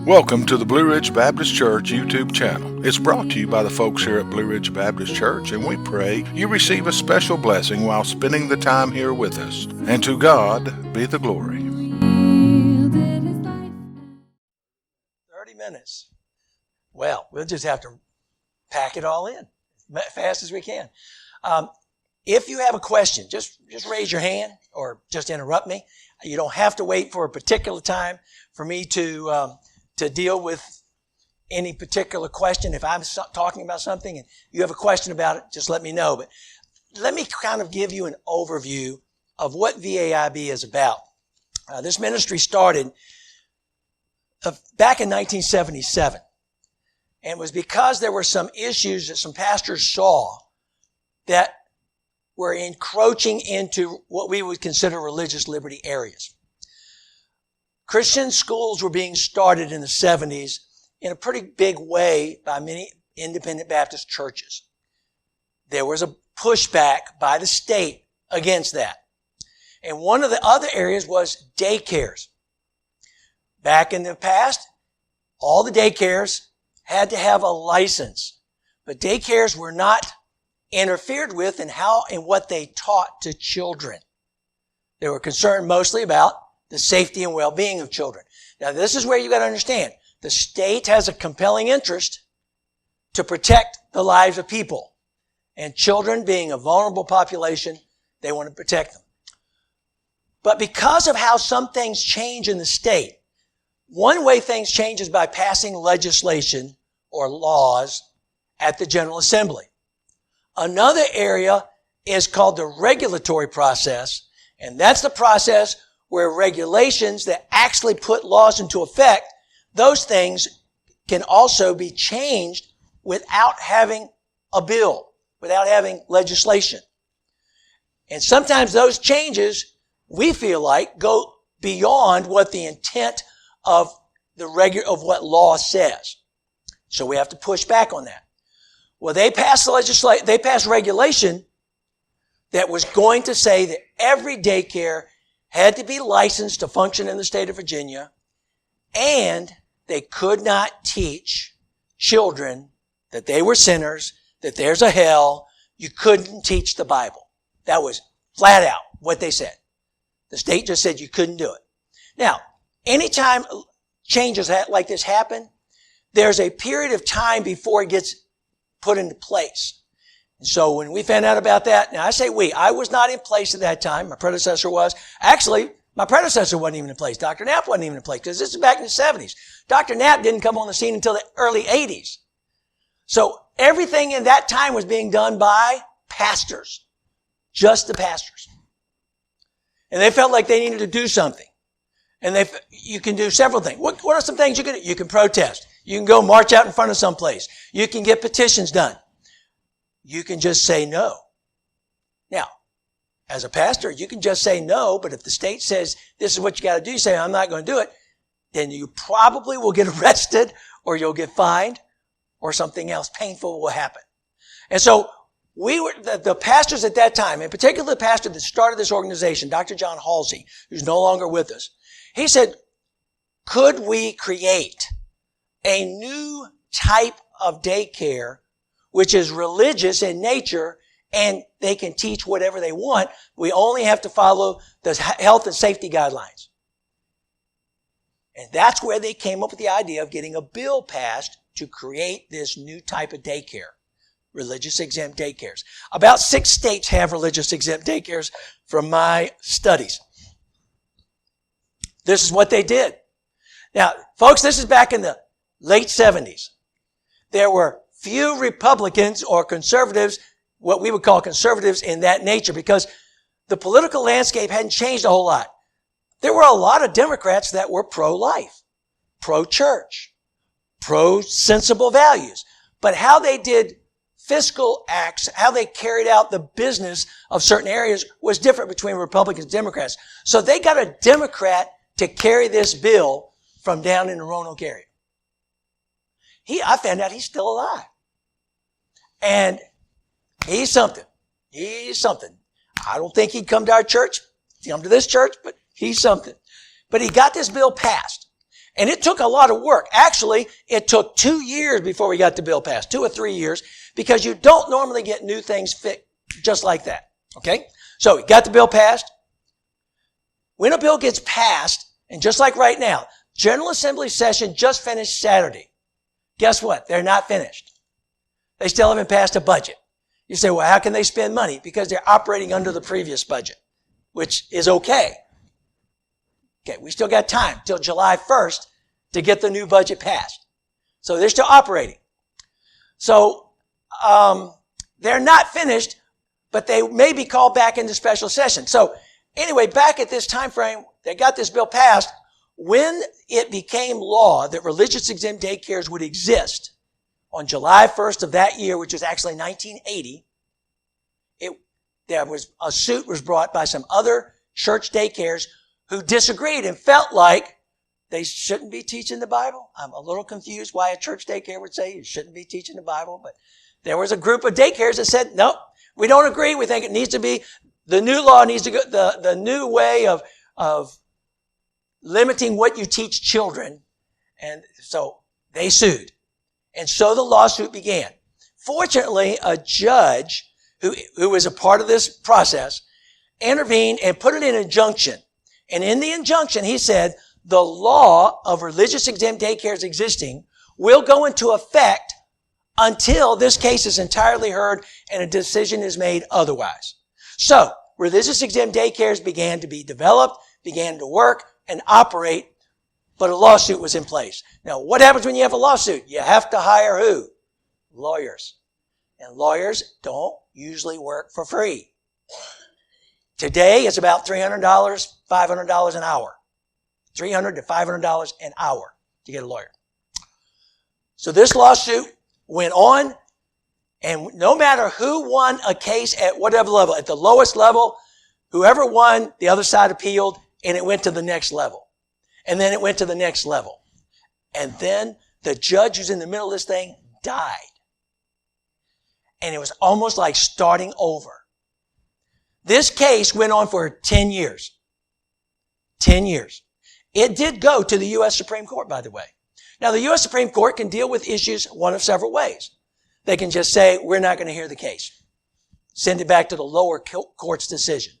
Welcome to the Blue Ridge Baptist Church YouTube channel. It's brought to you by the folks here at Blue Ridge Baptist Church, and we pray you receive a special blessing while spending the time here with us. And to God be the glory. 30 minutes. Well, we'll just have to pack it all in as fast as we can. If you have a question, just raise your hand or just interrupt me. You don't have to wait for a particular time for me to deal with any particular question. If I'm talking about something and you have a question about it, just let me know. But let me kind of give you an overview of what VAIB is about. This ministry started back in 1977. And it was because there were some issues that some pastors saw that were encroaching into what we would consider religious liberty areas. Christian schools were being started in the 70s in a pretty big way by many independent Baptist churches. There was a pushback by the state against that. And one of the other areas was daycares. Back in the past, all the daycares had to have a license, but daycares were not interfered with in what they taught to children. They were concerned mostly about the safety and well-being of children. Now, this is where you got to understand. The state has a compelling interest to protect the lives of people. And children being a vulnerable population, they want to protect them. But because of how some things change in the state, one way things change is by passing legislation or laws at the General Assembly. Another area is called the regulatory process, and that's the process where regulations that actually put laws into effect, those things can also be changed without having a bill, without having legislation. And sometimes those changes, we feel like, go beyond what the intent of what law says. So we have to push back on that. Well, they passed regulation that was going to say that every daycare had to be licensed to function in the state of Virginia, and they could not teach children that they were sinners, that there's a hell. You couldn't teach the Bible. That was flat out what they said. The state just said you couldn't do it. Now, anytime changes like this happen, there's a period of time before it gets put into place. And so when we found out about that, now I say I was not in place at that time. My predecessor was. Actually, my predecessor wasn't even in place. Dr. Knapp wasn't even in place because this is back in the 70s. Dr. Knapp didn't come on the scene until the early 80s. So everything in that time was being done by pastors. Just the pastors. And they felt like they needed to do something. And you can do several things. What are some things you can do? You can protest. You can go march out in front of some place. You can get petitions done. You can just say no. Now, as a pastor, you can just say no, but if the state says this is what you got to do, you say I'm not going to do it, then you probably will get arrested or you'll get fined or something else painful will happen. And so the pastors at that time, in particular the pastor that started this organization, Dr. John Halsey, who's no longer with us, he said, could we create a new type of daycare which is religious in nature and they can teach whatever they want? We only have to follow the health and safety guidelines. And that's where they came up with the idea of getting a bill passed to create this new type of daycare, religious exempt daycares. About 6 states have religious exempt daycares from my studies. This is what they did. Now, folks, this is back in the late 70s. There were few Republicans or conservatives, what we would call conservatives in that nature, because the political landscape hadn't changed a whole lot. There were a lot of Democrats that were pro-life, pro-church, pro-sensible values. But how they did fiscal acts, how they carried out the business of certain areas was different between Republicans and Democrats. So they got a Democrat to carry this bill from down in the Roanoke area. I found out he's still alive. And he's something. He's something. I don't think he'd come to our church, come to this church, but he's something. But he got this bill passed. And it took a lot of work. Actually, it took 2 years before we got the bill passed, 2 or 3 years, because you don't normally get new things fixed just like that. Okay? So we got the bill passed. When a bill gets passed, and just like right now, General Assembly session just finished Saturday. Guess what? They're not finished. They still haven't passed a budget. You say, well, how can they spend money? Because they're operating under the previous budget, which is okay. Okay, we still got time till July 1st to get the new budget passed. So they're still operating. So they're not finished, but they may be called back into special session. So anyway, back at this time frame, they got this bill passed. When it became law that religious exempt daycares would exist on July 1st of that year, which was actually 1980, a suit was brought by some other church daycares who disagreed and felt like they shouldn't be teaching the Bible. I'm a little confused why a church daycare would say you shouldn't be teaching the Bible, but there was a group of daycares that said, no, we don't agree. We think it needs to be, the new law needs to go, the new way of limiting what you teach children. And so they sued. And so the lawsuit began. Fortunately, a judge who was a part of this process intervened and put it in injunction. And in the injunction, he said, the law of religious exempt daycares existing will go into effect until this case is entirely heard and a decision is made otherwise. So, religious exempt daycares began to be developed, began to work and operate, but a lawsuit was in place. Now, what happens when you have a lawsuit? You have to hire who? Lawyers. And lawyers don't usually work for free. Today, it's about $300, $500 an hour. $300 to $500 an hour to get a lawyer. So this lawsuit went on, and no matter who won a case at whatever level, at the lowest level, whoever won, the other side appealed, and it went to the next level. And then it went to the next level. And then the judge who's in the middle of this thing died. And it was almost like starting over. This case went on for 10 years. 10 years. It did go to the U.S. Supreme Court, by the way. Now, the U.S. Supreme Court can deal with issues one of several ways. They can just say, we're not going to hear the case. Send it back to the lower court's decision.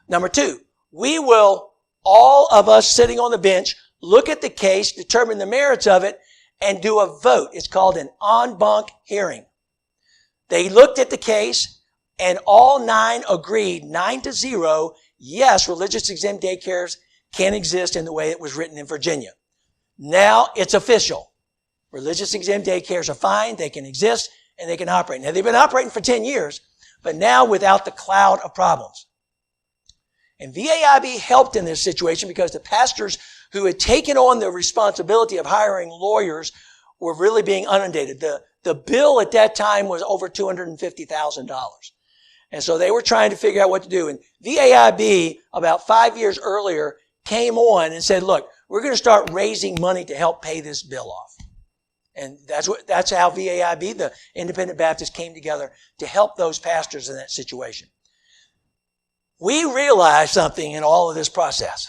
Number two, we will, all of us sitting on the bench, look at the case, determine the merits of it, and do a vote. It's called an en banc hearing. They looked at the case, and all 9 agreed, 9-0, yes, religious exempt daycares can exist in the way it was written in Virginia. Now it's official. Religious exempt daycares are fine, they can exist, and they can operate. Now they've been operating for 10 years, but now without the cloud of problems. And VAIB helped in this situation because the pastors who had taken on the responsibility of hiring lawyers were really being inundated. The bill at that time was over $250,000. And so they were trying to figure out what to do. And VAIB, about 5 years earlier, came on and said, look, we're going to start raising money to help pay this bill off. And that's how VAIB, the Independent Baptists, came together to help those pastors in that situation. We realized something in all of this process.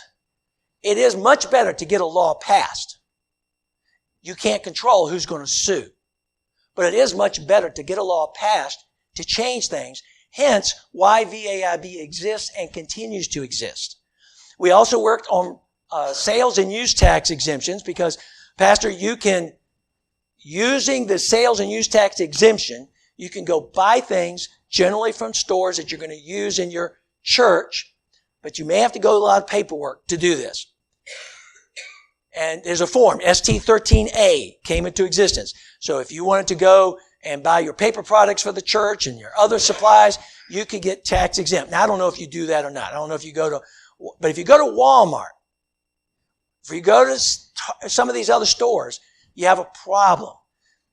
It is much better to get a law passed. You can't control who's going to sue. But it is much better to get a law passed to change things. Hence, why VAIB exists and continues to exist. We also worked on sales and use tax exemptions because, Pastor, you can, using the sales and use tax exemption, you can go buy things generally from stores that you're going to use in your church, but you may have to go to a lot of paperwork to do this. And there's a form, ST13A, came into existence. So if you wanted to go and buy your paper products for the church and your other supplies, you could get tax exempt. Now, I don't know if you do that or not. I don't know if you go to, but if you go to Walmart, if you go to some of these other stores, you have a problem.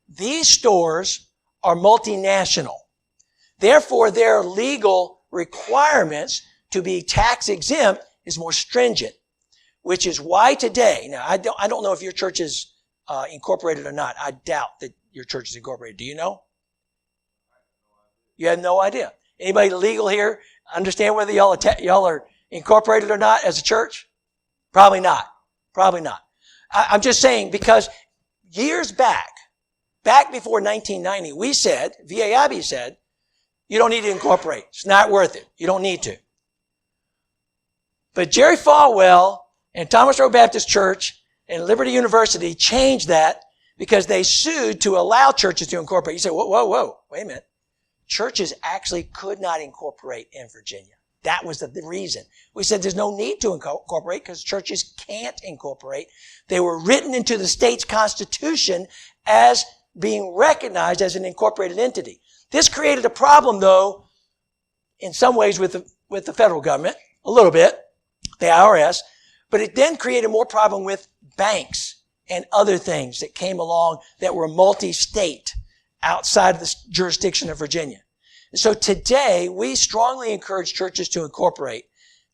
These stores are multinational. Therefore, their legal requirements to be tax exempt is more stringent, which is why today, now I don't know if your church is incorporated or not. I doubt that your church is incorporated. Do you know? You have no idea. Anybody legal here understand whether y'all are incorporated or not as a church? Probably not. Probably not. I'm just saying because years back before 1990, we said, VAIB said, you don't need to incorporate. It's not worth it. You don't need to. But Jerry Falwell and Thomas Road Baptist Church and Liberty University changed that because they sued to allow churches to incorporate. You say, whoa, wait a minute. Churches actually could not incorporate in Virginia. That was the reason. We said there's no need to incorporate because churches can't incorporate. They were written into the state's constitution as being recognized as an incorporated entity. This created a problem, though, in some ways with the federal government, a little bit, the IRS, but it then created more problem with banks and other things that came along that were multi-state outside of the jurisdiction of Virginia. And so today, we strongly encourage churches to incorporate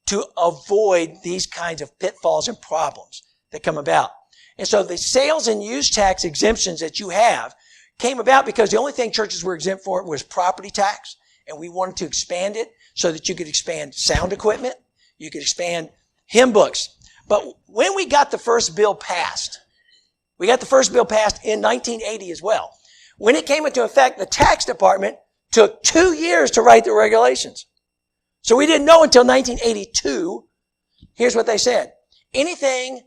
to avoid these kinds of pitfalls and problems that come about. And so the sales and use tax exemptions that you have came about because the only thing churches were exempt for was property tax, and we wanted to expand it so that you could expand sound equipment, you could expand hymn books. But when we got the first bill passed, in 1980 as well. When it came into effect, the tax department took 2 years to write the regulations. So we didn't know until 1982. Here's what they said. Anything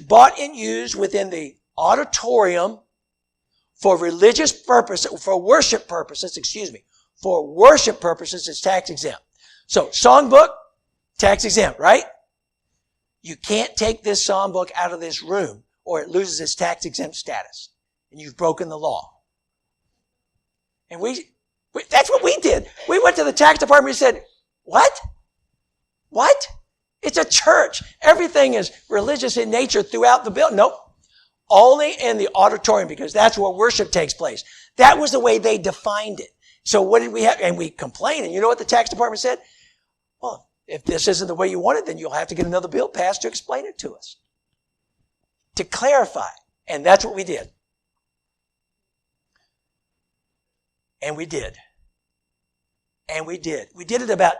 bought and used within the auditorium for religious purpose, for worship purposes, is tax exempt. So songbook, tax exempt, right? You can't take this songbook out of this room or it loses its tax exempt status. And you've broken the law. And that's what we did. We went to the tax department and said, what? It's a church. Everything is religious in nature throughout the building. Nope. Only in the auditorium because that's where worship takes place. That was the way they defined it. So what did we have? And we complained. And you know what the tax department said? Well, if this isn't the way you want it, then you'll have to get another bill passed to explain it to us. To clarify. And that's what we did. And we did. We did it about,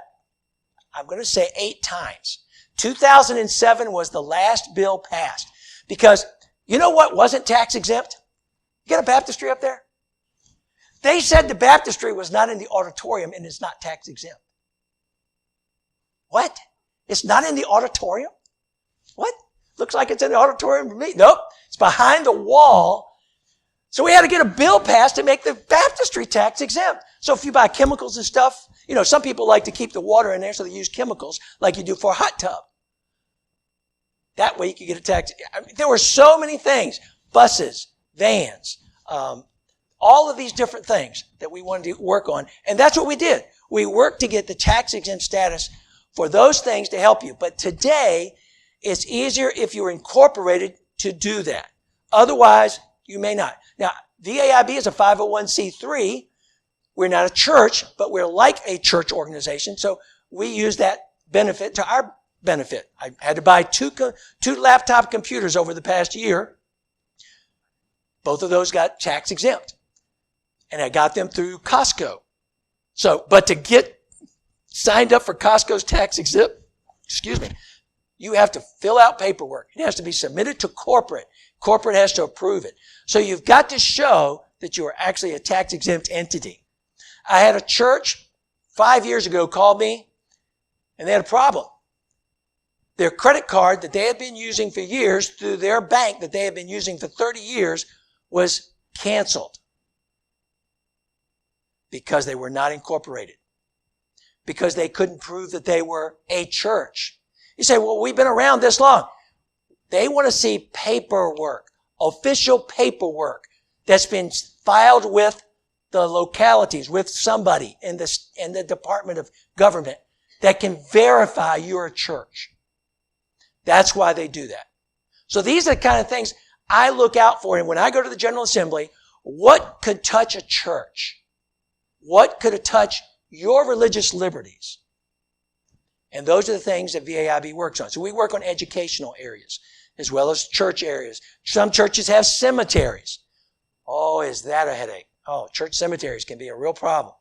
I'm going to say 8 times. 2007 was the last bill passed. Because you know what wasn't tax exempt? You got a baptistry up there? They said the baptistry was not in the auditorium and it's not tax exempt. What? It's not in the auditorium? What? Looks like it's in the auditorium to me. Nope. It's behind the wall. So we had to get a bill passed to make the baptistry tax exempt. So if you buy chemicals and stuff, some people like to keep the water in there so they use chemicals like you do for a hot tub. That way you can get a tax. There were so many things. Buses, vans, all of these different things that we wanted to work on. And that's what we did. We worked to get the tax exempt status for those things to help you. But today, it's easier if you're incorporated to do that. Otherwise, you may not. Now, VAIB is a 501c3. We're not a church, but we're like a church organization. So we use that benefit to our benefit. I had to buy two laptop computers over the past year. Both of those got tax exempt. And I got them through Costco. But to get signed up for Costco's tax exempt, you have to fill out paperwork. It has to be submitted to corporate. Corporate has to approve it. So you've got to show that you are actually a tax exempt entity. I had a church 5 years ago call me and they had a problem. Their credit card that they had been using for years through their bank that they had been using for 30 years was canceled because they were not incorporated, because they couldn't prove that they were a church. You say, well, we've been around this long. They want to see paperwork, official paperwork that's been filed with the localities, with somebody in the Department of Government that can verify you're a church. That's why they do that. So these are the kind of things I look out for. And when I go to the General Assembly, what could touch a church? What could touch your religious liberties? And those are the things that VAIB works on. So we work on educational areas as well as church areas. Some churches have cemeteries. Oh, is that a headache? Oh, church cemeteries can be a real problem.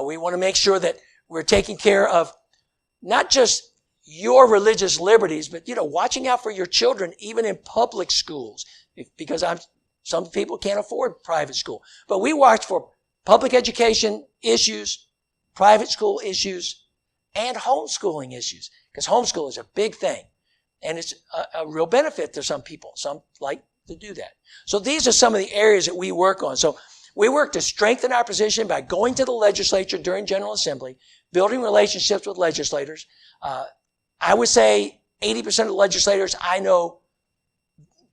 We want to make sure that we're taking care of not just your religious liberties, but, watching out for your children, even in public schools, because some people can't afford private school. But we watch for public education issues, private school issues, and homeschooling issues, because homeschool is a big thing. And it's a real benefit to some people. Some like to do that. So these are some of the areas that we work on. So we work to strengthen our position by going to the legislature during General Assembly, building relationships with legislators. I would say 80% of the legislators I know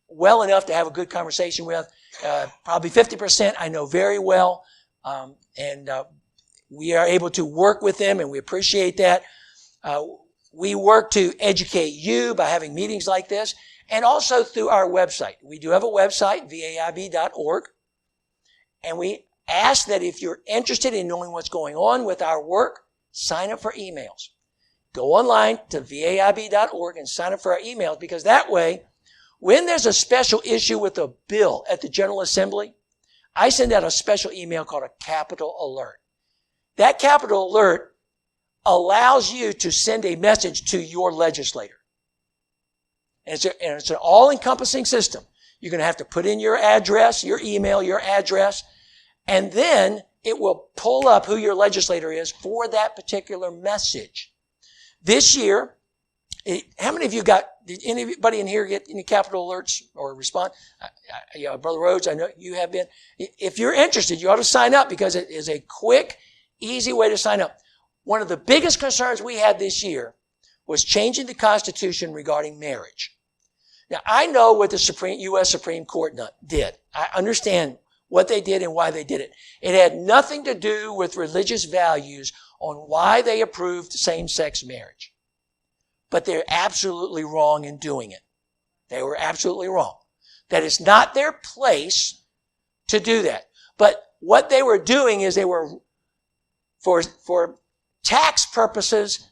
well enough to have a good conversation with. Probably 50% I know very well. And we are able to work with them, and we appreciate that. We work to educate you by having meetings like this, and also through our website. We do have a website, VAIB.org, and we ask that if you're interested in knowing what's going on with our work, sign up for emails. Go online to VAIB.org and sign up for our emails, because that way, when there's a special issue with a bill at the General Assembly, I send out a special email called a capital alert. That capital alert allows you to send a message to your legislator. And it's an all-encompassing system. You're going to have to put in your address, your email, your address, and then it will pull up who your legislator is for that particular message. This year, how many of you did anybody in here get any capital alerts or respond? Brother Rhodes, I know you have been. If you're interested, you ought to sign up, because it is a quick, easy way to sign up. One of the biggest concerns we had this year was changing the Constitution regarding marriage. Now, I know what the U.S. Supreme Court did. I understand what they did and why they did it. It had nothing to do with religious values on why they approved same-sex marriage. But they're absolutely wrong in doing it. They were absolutely wrong. That it's not their place to do that. But what they were doing is they were, for tax purposes,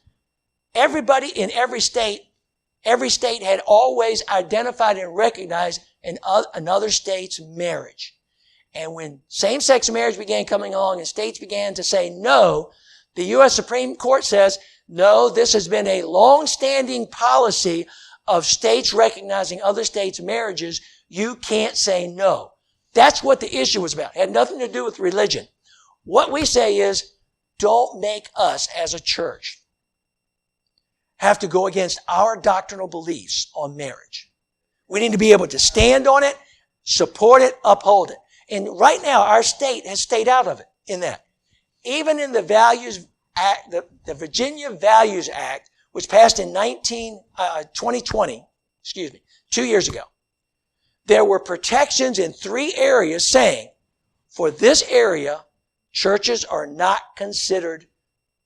everybody in every state had always identified and recognized another state's marriage. And when same-sex marriage began coming along and states began to say no, the U.S. Supreme Court says, no, this has been a long-standing policy of states recognizing other states' marriages. You can't say no. That's what the issue was about. It had nothing to do with religion. What we say is, don't make us as a church have to go against our doctrinal beliefs on marriage. We need to be able to stand on it, support it, uphold it. And right now, our state has stayed out of it in that. Even in the Values Act, the Virginia Values Act, which passed in 2020, 2 years ago, there were protections in 3 areas saying, for this area, churches are not considered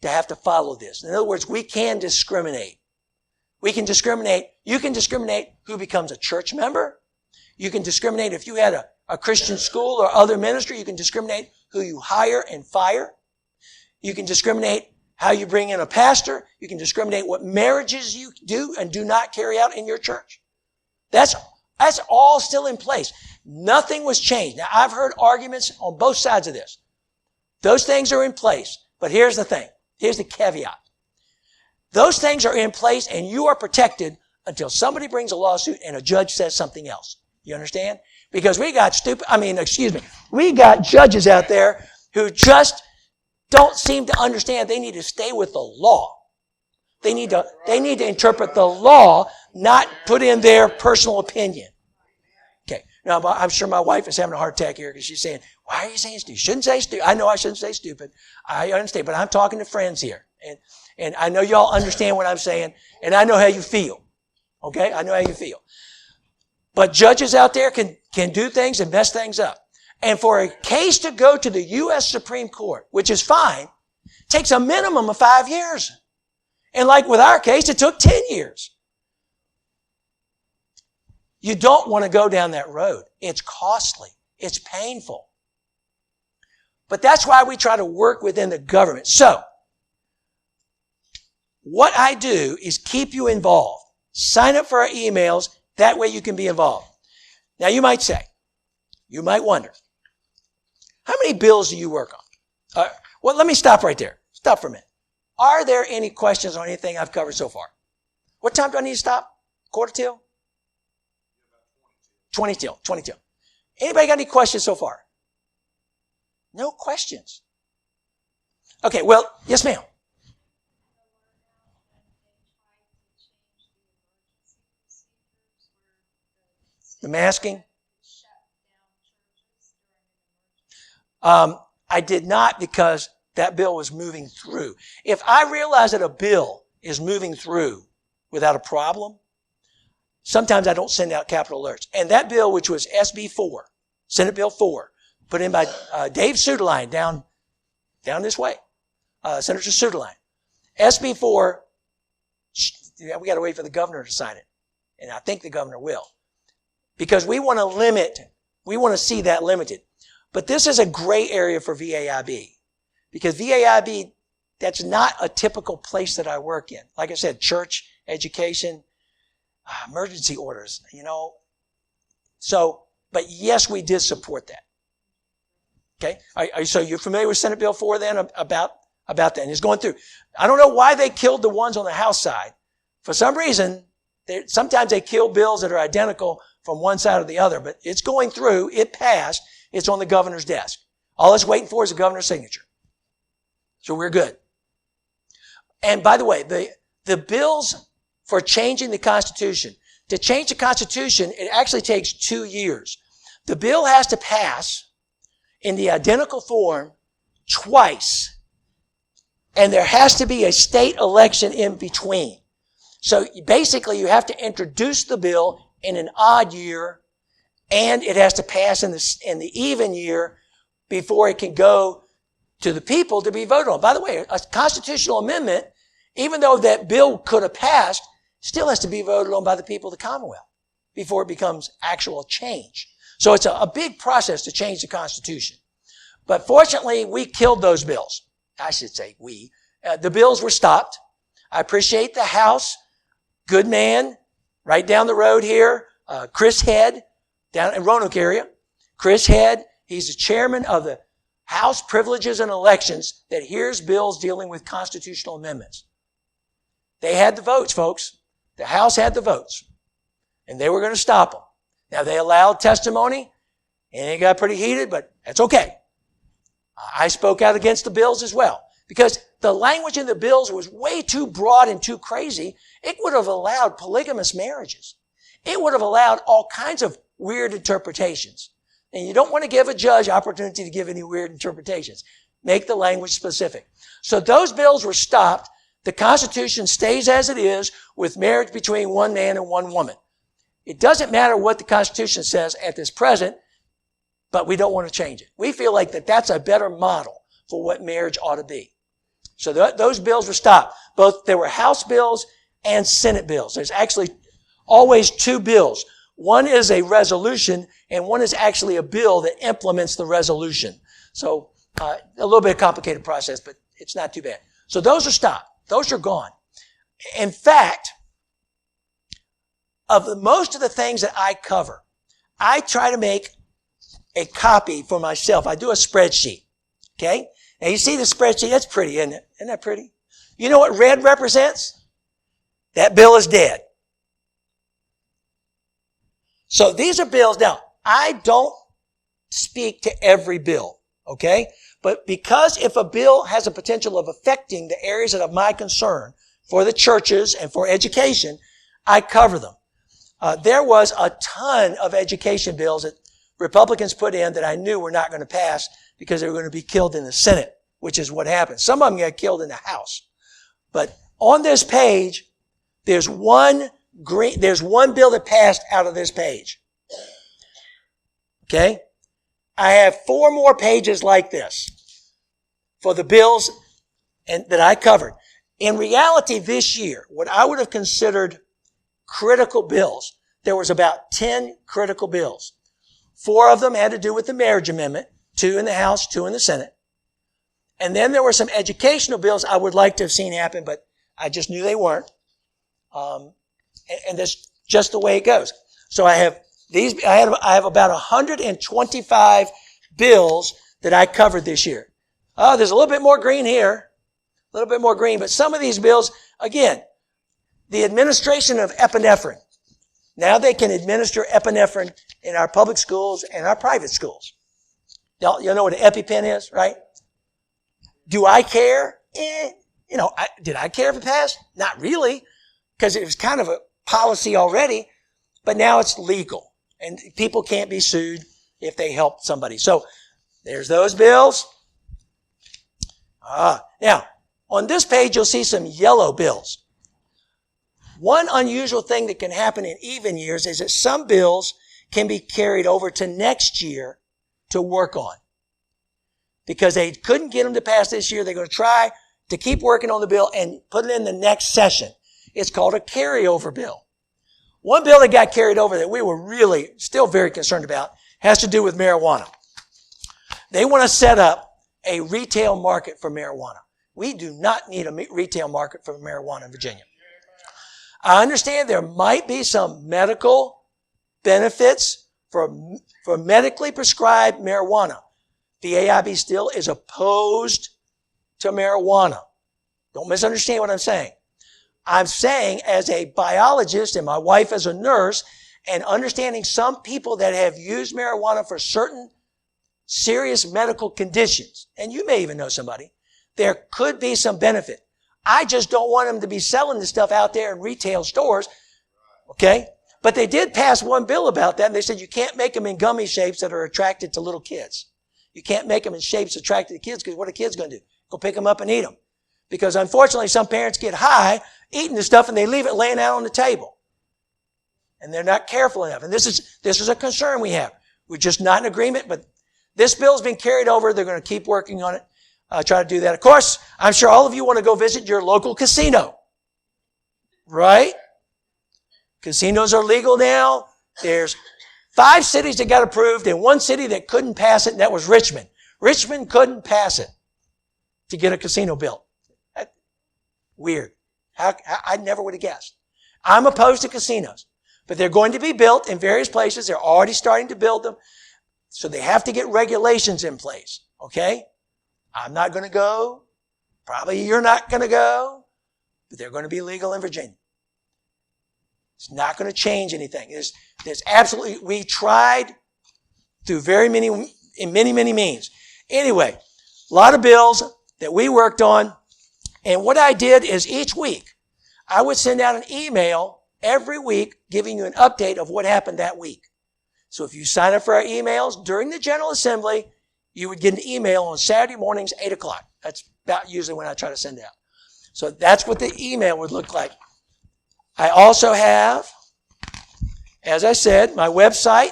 to have to follow this. In other words, we can discriminate. We can discriminate. You can discriminate who becomes a church member. You can discriminate if you had a Christian school or other ministry. You can discriminate who you hire and fire. You can discriminate how you bring in a pastor. You can discriminate what marriages you do and do not carry out in your church. That's all still in place. Nothing was changed. Now, I've heard arguments on both sides of this. Those things are in place. But here's the thing. Here's the caveat. Those things are in place and you are protected until somebody brings a lawsuit and a judge says something else. You understand? Because we got judges out there who just don't seem to understand they need to stay with the law. They need to interpret the law, not put in their personal opinion. Okay. Now, I'm sure my wife is having a heart attack here because she's saying, why are you saying stupid? You shouldn't say stupid. I know I shouldn't say stupid. I understand, but I'm talking to friends here. And I know y'all understand what I'm saying, and I know how you feel. Okay? I know how you feel. But judges out there can do things and mess things up. And for a case to go to the U.S. Supreme Court, which is fine, takes a minimum of 5 years. And like with our case, it took 10 years. You don't want to go down that road. It's costly. It's painful. But that's why we try to work within the government. So, what I do is keep you involved. Sign up for our emails. That way you can be involved. Now you might say, you might wonder, how many bills do you work on? Well, let me stop right there. Stop for a minute. Are there any questions on anything I've covered so far? What time do I need to stop? Quarter till? 20 till. Anybody got any questions so far? No questions. Okay, well, yes, ma'am. The masking? I did not, because that bill was moving through. If I realize that a bill is moving through without a problem, sometimes I don't send out capital alerts. And that bill, which was SB 4, Senate Bill 4, put in by Dave Suderline down this way, Senator Suderline. SB 4, we got to wait for the governor to sign it. And I think the governor will. Because we want to see that limited. But this is a gray area for VAIB. Because VAIB, that's not a typical place that I work in. Like I said, church, education, emergency orders, So, but yes, we did support that. Okay? So you're familiar with Senate Bill 4 then about that? And it's going through. I don't know why they killed the ones on the House side. For some reason, sometimes they kill bills that are identical from one side or the other, but it's going through. It passed. It's on the governor's desk. All it's waiting for is the governor's signature. So we're good. And by the way, the bills for changing the Constitution, to change the Constitution, it actually takes 2 years. The bill has to pass in the identical form twice. And there has to be a state election in between. So basically you have to introduce the bill in an odd year, and it has to pass in the even year before it can go to the people to be voted on. By the way, a constitutional amendment, even though that bill could have passed, still has to be voted on by the people of the Commonwealth before it becomes actual change. So it's a big process to change the Constitution. But fortunately, we killed those bills. I should say we. The bills were stopped. I appreciate the House. Good man, right down the road here, Chris Head, down in Roanoke area. Chris Head, he's the chairman of the House Privileges and Elections that hears bills dealing with constitutional amendments. They had the votes, folks. The House had the votes. And they were going to stop them. Now, they allowed testimony, and it got pretty heated, but that's okay. I spoke out against the bills as well, because the language in the bills was way too broad and too crazy. It would have allowed polygamous marriages. It would have allowed all kinds of weird interpretations. And you don't want to give a judge opportunity to give any weird interpretations. Make the language specific. So those bills were stopped. The Constitution stays as it is with marriage between one man and one woman. It doesn't matter what the Constitution says at this present, but we don't want to change it. We feel like that's a better model for what marriage ought to be. So those bills were stopped. There were House bills and Senate bills. There's actually always two bills. One is a resolution, and one is actually a bill that implements the resolution. So a little bit of complicated process, but it's not too bad. So those are stopped. Those are gone. In fact, of most of the things that I cover, I try to make a copy for myself. I do a spreadsheet. Okay? Now you see the spreadsheet? That's pretty, isn't it? Isn't that pretty? You know what red represents? That bill is dead. So these are bills. Now, I don't speak to every bill, okay? But because if a bill has a potential of affecting the areas of my concern for the churches and for education, I cover them. There was a ton of education bills that Republicans put in that I knew were not going to pass because they were going to be killed in the Senate, which is what happened. Some of them got killed in the House. But on this page, there's one bill that passed out of this page. Okay? I have 4 more pages like this for the bills that I covered. In reality, this year, what I would have considered critical bills, there was about 10 critical bills. 4 of them had to do with the marriage amendment, 2 in the House, 2 in the Senate. And then there were some educational bills I would like to have seen happen, but I just knew they weren't. And that's just the way it goes. So I have about 125 bills that I covered this year. Oh, there's a little bit more green here. A little bit more green. But some of these bills, again, the administration of epinephrine. Now they can administer epinephrine in our public schools and our private schools. Y'all know what an EpiPen is, right? Do I care? Did I care if it passed? Not really, because it was kind of a policy already, but now it's legal, and people can't be sued if they help somebody. So there's those bills. Now, on this page, you'll see some yellow bills. One unusual thing that can happen in even years is that some bills can be carried over to next year to work on. Because they couldn't get them to pass this year, they're going to try to keep working on the bill and put it in the next session. It's called a carryover bill. One bill that got carried over that we were really still very concerned about has to do with marijuana. They want to set up a retail market for marijuana. We do not need a retail market for marijuana in Virginia. I understand there might be some medical benefits for medically prescribed marijuana. The VAIB still is opposed to marijuana. Don't misunderstand what I'm saying. I'm saying as a biologist and my wife as a nurse and understanding some people that have used marijuana for certain serious medical conditions, and you may even know somebody, there could be some benefit. I just don't want them to be selling this stuff out there in retail stores, okay? But they did pass one bill about that, and they said you can't make them in gummy shapes that are attracted to little kids. You can't make them in shapes attracted to kids, because what are kids going to do? Go pick them up and eat them. Because unfortunately, some parents get high eating the stuff, and they leave it laying out on the table. And they're not careful enough. And this is a concern we have. We're just not in agreement, but this bill's been carried over. They're going to keep working on it. Try to do that. Of course, I'm sure all of you want to go visit your local casino. Right? Casinos are legal now. There's 5 cities that got approved and 1 city that couldn't pass it, and that was Richmond. Richmond couldn't pass it to get a casino built. Weird. I never would have guessed. I'm opposed to casinos, but they're going to be built in various places. They're already starting to build them. So they have to get regulations in place. Okay? I'm not going to go. Probably you're not going to go. But they're going to be legal in Virginia. It's not going to change anything. There's absolutely, we tried through many means. Anyway, a lot of bills that we worked on. And what I did is each week, I would send out an email every week giving you an update of what happened that week. So if you sign up for our emails during the General Assembly, you would get an email on Saturday mornings, 8 o'clock. That's about usually when I try to send out. So that's what the email would look like. I also have, as I said, my website.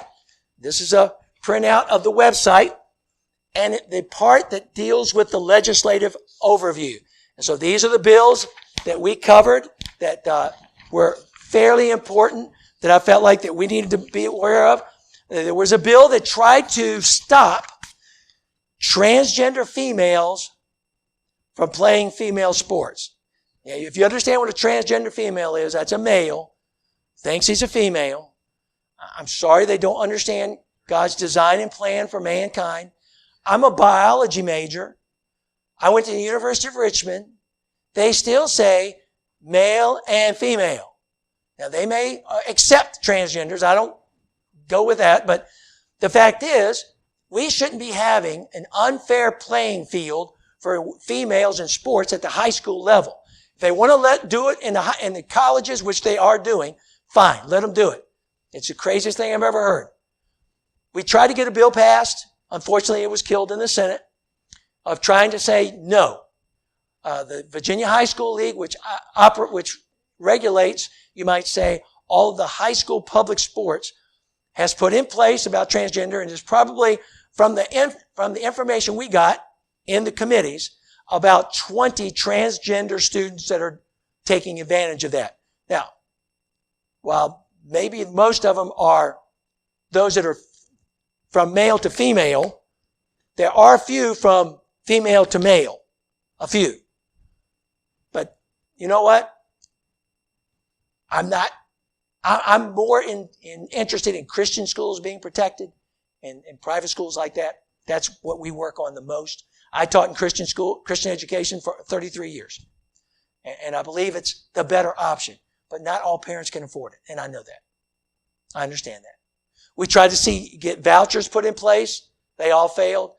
This is a printout of the website and the part that deals with the legislative overview. And so these are the bills that we covered that were fairly important that I felt like that we needed to be aware of. There was a bill that tried to stop transgender females from playing female sports. Now, if you understand what a transgender female is, that's a male, thinks he's a female. I'm sorry they don't understand God's design and plan for mankind. I'm a biology major. I went to the University of Richmond. They still say male and female. Now, they may accept transgenders. I don't go with that. But the fact is, we shouldn't be having an unfair playing field for females in sports at the high school level. If they want to do it in the colleges, which they are doing, fine, let them do it. It's the craziest thing I've ever heard. We tried to get a bill passed. Unfortunately, it was killed in the Senate, of trying to say no. The Virginia High School League, which regulates, you might say, all of the high school public sports, has put in place about transgender, and is probably from the information we got in the committees, about 20 transgender students that are taking advantage of that. Now, while maybe most of them are those that are from male to female, there are a few from female to male. A few. But you know what? I'm more interested in Christian schools being protected and private schools like that. That's what we work on the most. I taught in Christian education for 33 years. And I believe it's the better option. but not all parents can afford it. And I know that. I understand that. We tried to get vouchers put in place. They all failed.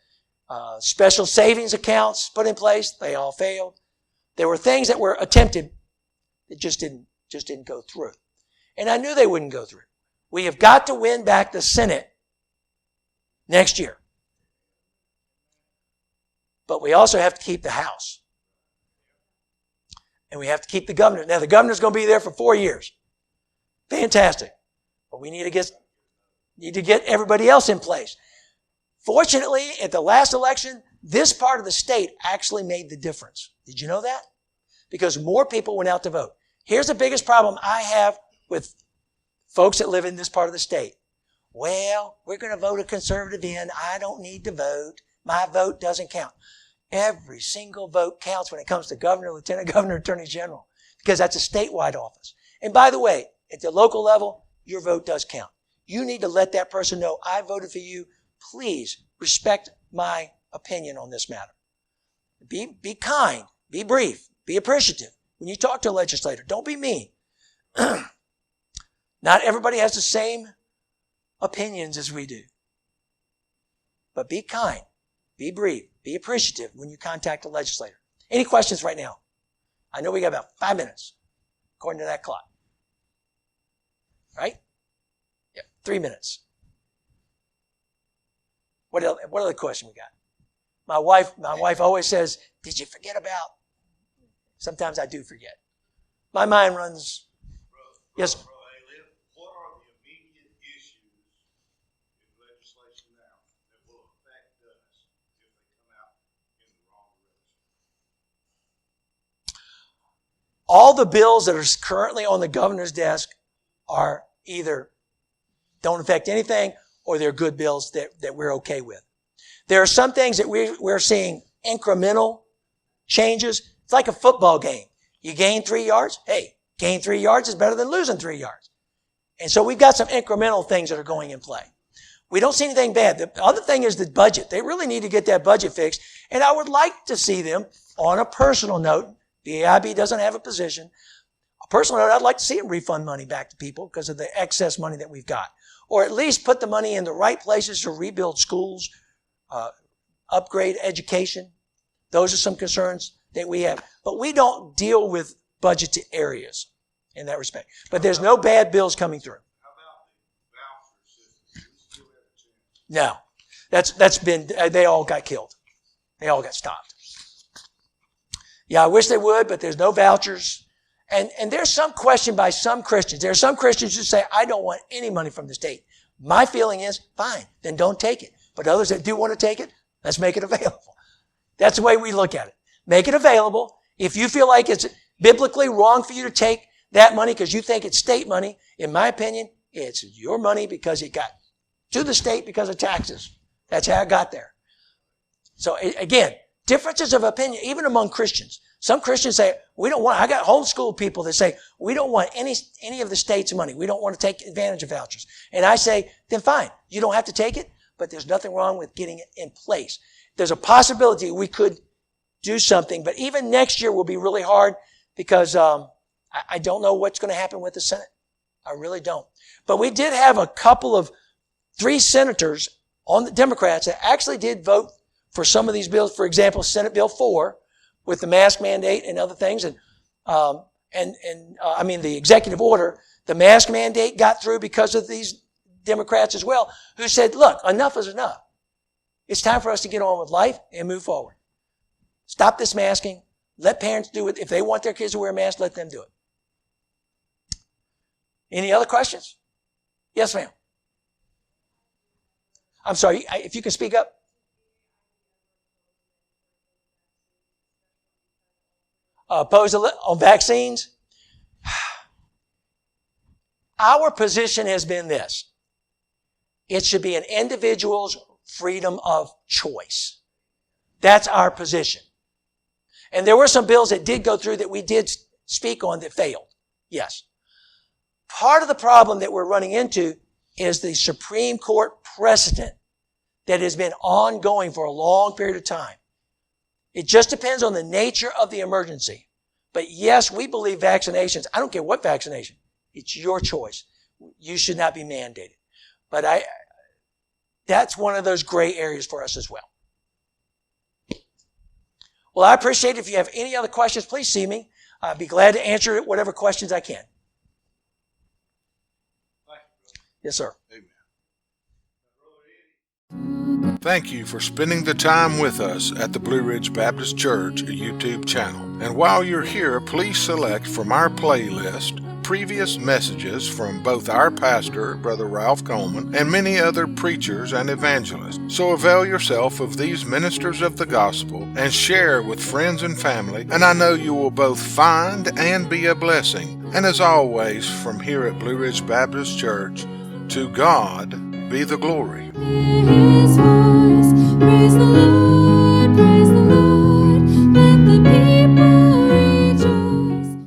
Special savings accounts put in place. They all failed. There were things that were attempted that just didn't go through. And I knew they wouldn't go through. We have got to win back the Senate next year. But we also have to keep the House. And we have to keep the governor. Now, the governor's going to be there for 4 years. Fantastic. But we need to get everybody else in place. Fortunately, at the last election, this part of the state actually made the difference. Did you know that? Because more people went out to vote. Here's the biggest problem I have with folks that live in this part of the state. Well, we're going to vote a conservative in. I don't need to vote. My vote doesn't count. Every single vote counts when it comes to governor, lieutenant governor, attorney general, because that's a statewide office. And by the way, at the local level, your vote does count. You need to let that person know, I voted for you. Please respect my opinion on this matter. Be kind. Be brief. Be appreciative. When you talk to a legislator, don't be mean. Not everybody has the same opinions as we do. But be kind. Be brief. Be appreciative when you contact a legislator. Any questions right now? I know we got about 5 minutes, according to that clock. Right? Yep, 3 minutes. What other question we got? My wife always says, did you forget about? Sometimes I do forget. My mind runs. Yes. Brother Alliff, what are the immediate issues in legislation now that will affect us if they come out in the wrong direction? All the bills that are currently on the governor's desk are either don't affect anything or they're good bills that we're okay with. There are some things that we're seeing incremental changes. It's like a football game. You gain 3 yards. Hey, gain 3 yards is better than losing 3 yards. And so we've got some incremental things that are going in play. We don't see anything bad. The other thing is the budget. They really need to get that budget fixed. And I would like to see them, on a personal note, VAIB doesn't have a position. A personal note, I'd like to see them refund money back to people because of the excess money that we've got. Or at least put the money in the right places to rebuild schools, upgrade education. Those are some concerns that we have. But we don't deal with budget areas in that respect. But there's no bad bills coming through. How about the voucher system? Do we still have a chance? No. That's been, they all got killed. They all got stopped. Yeah, I wish they would, but there's no vouchers. And there's some question by some Christians. There are some Christians who say, I don't want any money from the state. My feeling is, fine, then don't take it. But others that do want to take it, let's make it available. That's the way we look at it. Make it available. If you feel like it's biblically wrong for you to take that money because you think it's state money, in my opinion, it's your money because it got to the state because of taxes. That's how it got there. So again, differences of opinion, even among Christians. Some Christians say, I got homeschool people that say, we don't want any of the state's money. We don't want to take advantage of vouchers. And I say, then fine, you don't have to take it, but there's nothing wrong with getting it in place. There's a possibility we could do something, but even next year will be really hard because I don't know what's going to happen with the Senate. I really don't. But we did have a couple of 3 senators on the Democrats that actually did vote for some of these bills. For example, Senate Bill 4 with the mask mandate and other things. And the executive order, the mask mandate got through because of these Democrats as well, who said, look, enough is enough. It's time for us to get on with life and move forward. Stop this masking. Let parents do it. If they want their kids to wear a mask, let them do it. Any other questions? Yes, ma'am. I'm sorry, if you can speak up. Opposed on vaccines? Our position has been this. It should be an individual's freedom of choice. That's our position. And there were some bills that did go through that we did speak on that failed. Yes. Part of the problem that we're running into is the Supreme Court precedent that has been ongoing for a long period of time. It just depends on the nature of the emergency. But yes, we believe vaccinations. I don't care what vaccination. It's your choice. You should not be mandated. But that's one of those gray areas for us as well. Well, I appreciate it. If you have any other questions, please see me. I'd be glad to answer whatever questions I can. Yes, sir. Amen. Thank you for spending the time with us at the Blue Ridge Baptist Church YouTube channel. And while you're here, please select from our playlist previous messages from both our pastor, Brother Ralph Coleman, and many other preachers and evangelists. So avail yourself of these ministers of the gospel and share with friends and family, and I know you will both find and be a blessing. And as always, from here at Blue Ridge Baptist Church, to God be the glory.